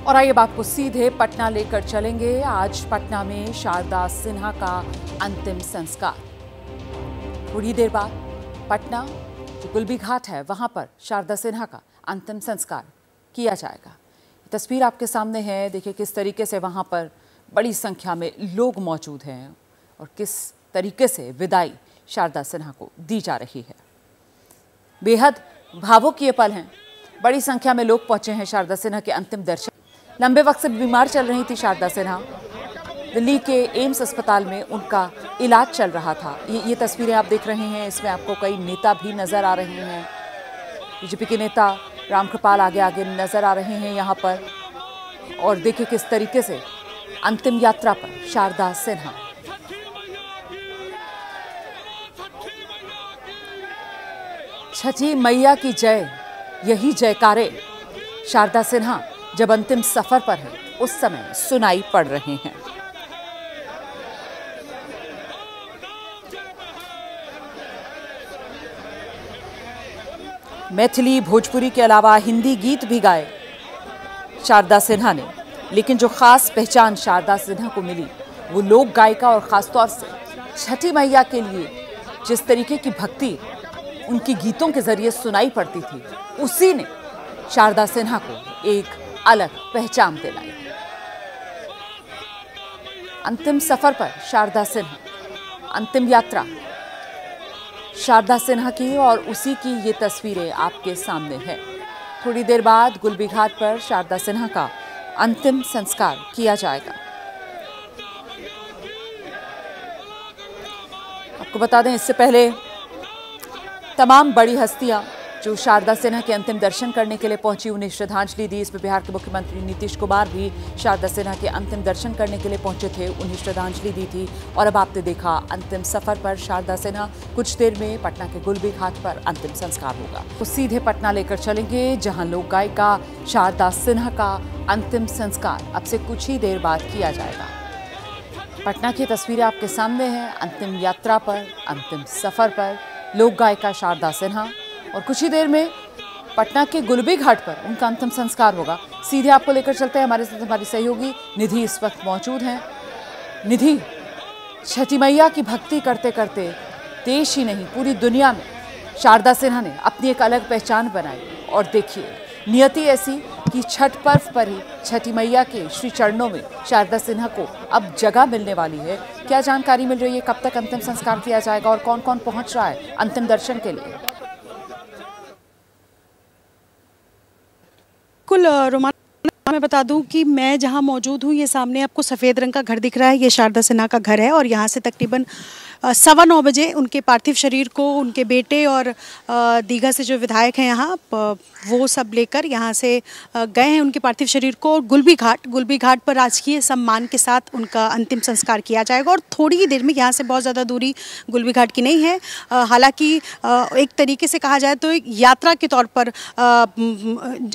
और आइए अब आपको सीधे पटना लेकर चलेंगे। आज पटना में शारदा सिन्हा का अंतिम संस्कार। थोड़ी देर बाद पटना जो गुलबी घाट है वहां पर शारदा सिन्हा का अंतिम संस्कार किया जाएगा। तस्वीर आपके सामने है, देखिए किस तरीके से वहां पर बड़ी संख्या में लोग मौजूद हैं और किस तरीके से विदाई शारदा सिन्हा को दी जा रही है। बेहद भावुक ये पल हैं। बड़ी संख्या में लोग पहुंचे हैं शारदा सिन्हा के अंतिम दर्शन। लंबे वक्त से बीमार चल रही थी शारदा सिन्हा। दिल्ली के एम्स अस्पताल में उनका इलाज चल रहा था। ये तस्वीरें आप देख रहे हैं, इसमें आपको कई नेता भी नजर आ रहे हैं। बीजेपी के नेता रामकृपाल आगे आगे नजर आ रहे हैं यहाँ पर। और देखिए किस तरीके से अंतिम यात्रा पर शारदा सिन्हा। छठी मैया की जय, यही जयकारे शारदा सिन्हा जब अंतिम सफर पर है उस समय सुनाई पड़ रहे हैं। मैथिली भोजपुरी के अलावा हिंदी गीत भी गाए शारदा सिन्हा ने, लेकिन जो खास पहचान शारदा सिन्हा को मिली वो लोक गायिका और खासतौर से छठी मैया के लिए जिस तरीके की भक्ति उनकी गीतों के जरिए सुनाई पड़ती थी, उसी ने शारदा सिन्हा को एक अलग पहचान दिलाई। अंतिम सफर पर शारदा सिन्हा, अंतिम यात्रा शारदा सिन्हा की और उसी की ये तस्वीरें आपके सामने है। थोड़ी देर बाद गुलबी घाट पर शारदा सिन्हा का अंतिम संस्कार किया जाएगा। आपको बता दें, इससे पहले तमाम बड़ी हस्तियां जो शारदा सिन्हा के अंतिम दर्शन करने के लिए पहुंची, उन्हें श्रद्धांजलि दी। इसमें बिहार के मुख्यमंत्री नीतीश कुमार भी शारदा सिन्हा के अंतिम दर्शन करने के लिए पहुंचे थे, उन्हें श्रद्धांजलि दी थी। और अब आपने देखा अंतिम सफर पर शारदा सिन्हा। कुछ देर में पटना के गुलबी घाट पर अंतिम संस्कार होगा। तो सीधे पटना लेकर चलेंगे जहां लोक गायिका शारदा सिन्हा का अंतिम संस्कार अब से कुछ ही देर बाद किया जाएगा। पटना की तस्वीरें आपके सामने हैं। अंतिम यात्रा पर, अंतिम सफर पर लोक गायिका शारदा सिन्हा, और कुछ ही देर में पटना के गुलबी घाट पर उनका अंतिम संस्कार होगा। सीधे आपको लेकर चलते हैं, हमारे साथ हमारी सहयोगी निधि इस वक्त मौजूद हैं। निधि, छठी मैया की भक्ति करते करते देश ही नहीं पूरी दुनिया में शारदा सिन्हा ने अपनी एक अलग पहचान बनाई। और देखिए नियति ऐसी कि छठ पर्व पर ही छठी मैया के श्री चरणों में शारदा सिन्हा को अब जगह मिलने वाली है। क्या जानकारी मिल रही है, कब तक अंतिम संस्कार किया जाएगा और कौन कौन पहुंच रहा है अंतिम दर्शन के लिए? कुल रोमाना मैं बता दूं कि मैं जहां मौजूद हूं, ये सामने आपको सफ़ेद रंग का घर दिख रहा है, ये शारदा सिन्हा का घर है। और यहां से तकरीबन 9:15 बजे उनके पार्थिव शरीर को उनके बेटे और दीघा से जो विधायक हैं यहाँ, वो सब लेकर यहाँ से गए हैं उनके पार्थिव शरीर को। गुलबी घाट पर राजकीय सम्मान के साथ उनका अंतिम संस्कार किया जाएगा। और थोड़ी ही देर में, यहाँ से बहुत ज़्यादा दूरी गुलबी घाट की नहीं है, हालांकि एक तरीके से कहा जाए तो एक यात्रा के तौर पर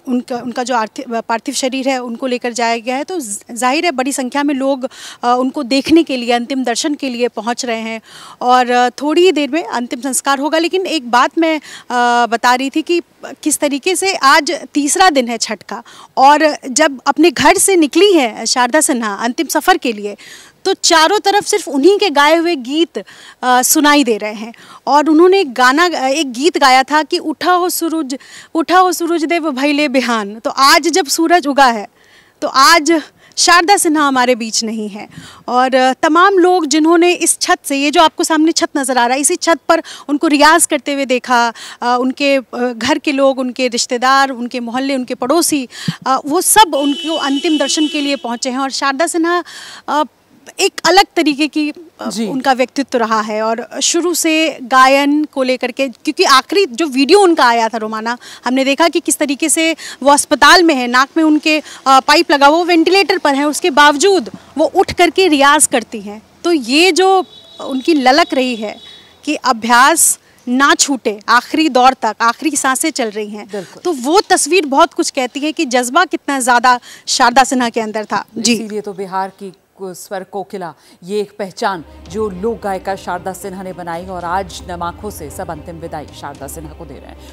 उनका जो पार्थिव शरीर है उनको लेकर जाया गया है। तो जाहिर है बड़ी संख्या में लोग उनको देखने के लिए, अंतिम दर्शन के लिए पहुँच रहे हैं और थोड़ी ही देर में अंतिम संस्कार होगा। लेकिन एक बात मैं बता रही थी कि किस तरीके से आज तीसरा दिन है छठ का, और जब अपने घर से निकली है शारदा सिन्हा अंतिम सफ़र के लिए, तो चारों तरफ सिर्फ उन्हीं के गाए हुए गीत सुनाई दे रहे हैं। और उन्होंने एक गीत गाया था कि उठा हो सूरज देव भइले बिहान। तो आज जब सूरज उगा है, तो आज शारदा सिन्हा हमारे बीच नहीं है। और तमाम लोग जिन्होंने इस छत से, ये जो आपको सामने छत नज़र आ रहा है, इसी छत पर उनको रियाज़ करते हुए देखा, उनके घर के लोग, उनके रिश्तेदार, उनके मोहल्ले, उनके पड़ोसी, वो सब उनको अंतिम दर्शन के लिए पहुँचे हैं। और शारदा सिन्हा एक अलग तरीके की उनका व्यक्तित्व रहा है। और शुरू से गायन को लेकर के, क्योंकि आखिरी जो वीडियो उनका आया था रोमाना, हमने देखा कि किस तरीके से वो अस्पताल में है, नाक में उनके पाइप लगा, वो वेंटिलेटर पर है, उसके बावजूद वो उठ करके रियाज़ करती हैं। तो ये जो उनकी ललक रही है कि अभ्यास ना छूटे आखिरी दौर तक, आखिरी सांसें चल रही हैं, तो वो तस्वीर बहुत कुछ कहती है कि जज्बा कितना ज़्यादा शारदा सिन्हा के अंदर था। जी, इसीलिए तो बिहार की स्वर कोकिला, ये एक पहचान जो लोक गायिका शारदा सिन्हा ने बनाई, और आज नम आंखों से सब अंतिम विदाई शारदा सिन्हा को दे रहे हैं।